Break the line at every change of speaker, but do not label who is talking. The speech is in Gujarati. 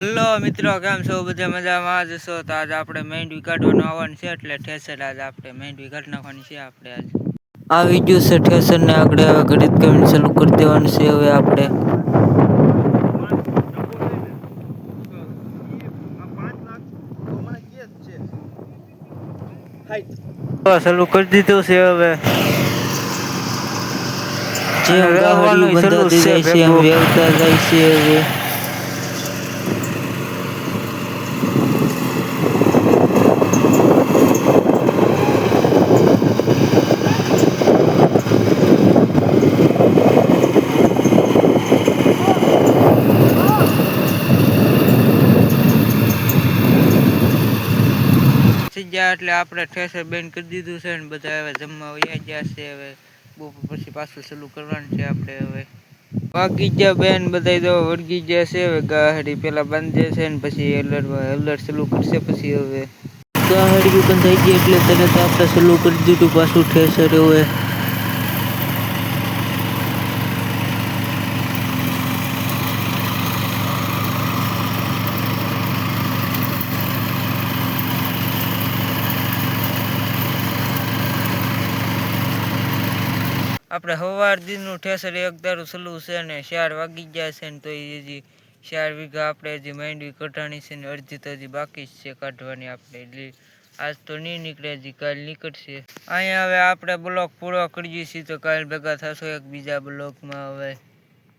હેલો મિત્રો, કેમ છો? બધા મજામાં જ છો? તો આજે આપણે માંડવી કાઢવાનું આવવાનું છે, એટલે ઠેસર આજે આપણે માંડવી કાઢી નાખવાની છે. આપણે આજે આવી ગયું છે ઠેસર ને આપણે હવે ઘડીક કમીને ચાલુ કરી દેવાનું છે. હવે આપણે ચાલુ કરી દીધું છે. હવે જેમ ગાહડી બંધાતી જાય છે એમ વેવતા જાય છે. હવે એટલે આપણે ઠેસર બેન કરી દીધું છે ને બધા હવે જમવા વયા ગયા છે. હવે બપોર પછી પાછું ચાલુ કરવાનું છે. આપણે હવે વાગી ગયા બેન બધા તો વળગી ગયા છે. હવે ગાહડી પેલા બાંધે છે ને પછી હલર ચાલુ કરશે. પછી હવે ગાહડી બંધાઈ ગઈ એટલે તરત આપણે ચાલુ કરી દીધું પાછું ઠેસર. હવે આપણે સવાર દીનું ઠેસર એક દારૂ ચાલુ છે ને 4 વાગી ગયા છે ને તો હજી 4 વીઘા આપણે હજી માંડવી કઢાણી છે ને અડધી તો હજી બાકી જ છે કાઢવાની. આપણે એટલે આજ તો નહીં નીકળે, હજી કાલ નીકળશે. અહીંયા હવે આપણે બ્લોક પૂરો કરીએ છીએ, તો કાલ ભેગા થશો એક બીજા બ્લોકમાં. હવે